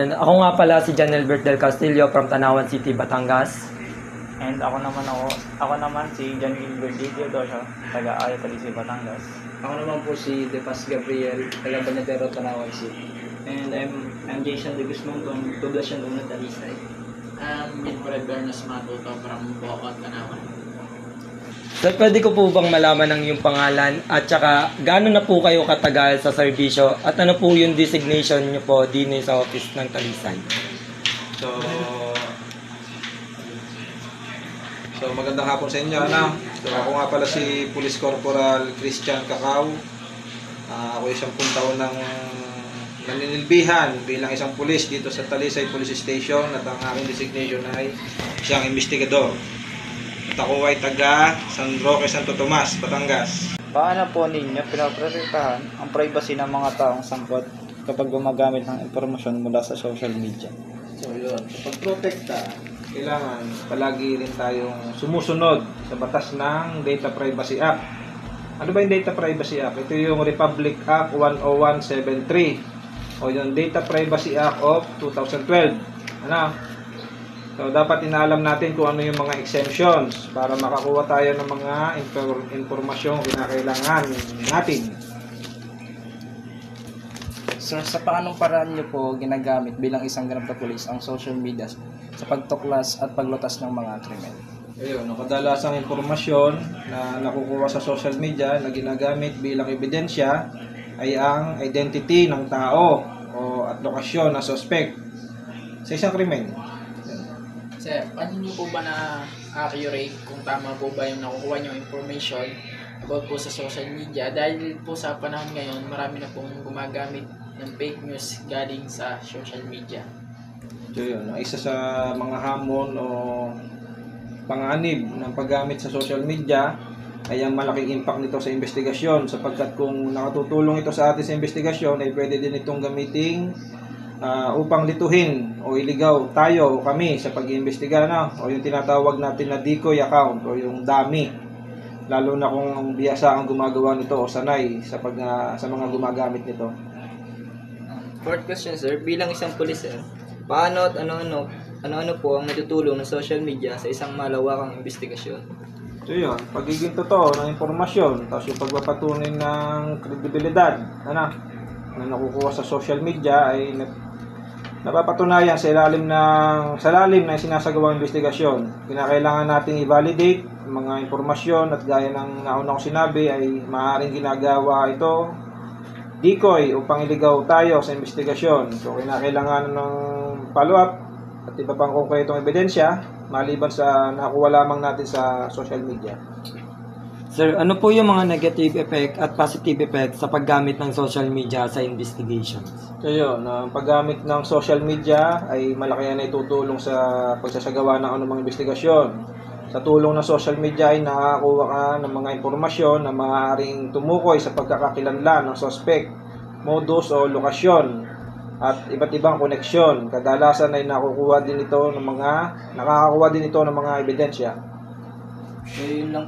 And ako nga pala si John Albert del Castillo from Tanawan City, Batangas. And ako naman si John Gilbert D. Teodosio, taga Ayatolisi, Batangas. Ako naman po si Depas Gabriel, taga Banatero, Tanawan City. And I'm Jason de Guzman from Poblacion Una, Talisay. I'm Wilfred Bernas Matuto from Bocot, Tanawan. So, pwede ko po bang malaman ang iyong pangalan at saka gaano na po kayo katagal sa serbisyo at ano po yung designation niyo po din sa office ng Talisay? So magandang hapon sa inyo, ano? So ako nga pala si Police Corporal Christian Cacao. Ako isang taon ng naninilbihan bilang isang pulis dito sa Talisay Police Station at ang aking designation ay isang investigador. At ako ay taga San Roque, Santo Tomas, Batangas. Paano po ninyo pinaprotektahan ang privacy ng mga taong sangkot kapag gumagamit ng impormasyon mula sa social media? So yun, kapag protekta, kailangan palagi rin tayong sumusunod sa batas ng Data Privacy Act. Ano ba yung Data Privacy Act? Ito yung Republic Act 10173 o yung Data Privacy Act of 2012. Ano? So, dapat inaalam natin kung ano yung mga exemptions para makakuha tayo ng mga impormasyong kinakailangan natin. Sir, sa paanong paraan niyo po ginagamit bilang isang ganap na pulis ang social media sa pagtuklas at paglutas ng mga krimen? Ayun, ang kadalasang impormasyon na nakukuha sa social media na ginagamit bilang ebidensya ay ang identity ng tao at lokasyon na suspect sa isang krimen. Sir, paano niyo po ba na-accurate kung tama po ba yung nakukuha niyong information about po sa social media? Dahil po sa panahon ngayon, marami na pong gumagamit ng fake news galing sa social media. So yun, isa sa mga hamon o panganib ng paggamit sa social media ay ang malaking impact nito sa investigasyon, sapagkat kung nakatutulong ito sa atin sa investigasyon ay pwede din itong gamiting upang lituhin o iligaw tayo o kami sa pag-iimbestiga o yung tinatawag natin na decoy account o yung dummy, lalo na kung biyasa ang gumagawa nito o sanay sa mga gumagamit nito. Fourth question, sir. Bilang isang pulis, sir, paano at ano-ano po ang natutulong ng social media sa isang malawakang investigasyon? So yun, pagiging totoo ng impormasyon, tapos yung pagpapatunay ng kredibilidad na nakukuha sa social media ay napapatunayan sa lalim ng sinasagawang investigasyon. Kinakailangan nating i-validate mga impormasyon at gaya ng nauna kong sinabi ay maaaring ginagawa ito decoy upang iligaw tayo sa investigasyon. So kinakailangan ng follow-up at iba pang konkretong ebidensya maliban sa nakuha lamang natin sa social media. Sir, ano po yung mga negative effect at positive effect sa paggamit ng social media sa investigations? So yun, ang paggamit ng social media ay malaki na itutulong sa pagsasagawa ng anumang investigasyon. Sa tulong ng social media ay nakakakuha ka ng mga impormasyon na maaaring tumukoy sa pagkakakilanlan ng suspect, modus o lokasyon at iba't ibang koneksyon. Kadalasan ay nakakakuha din ito ng mga ebidensya. So, yun lang.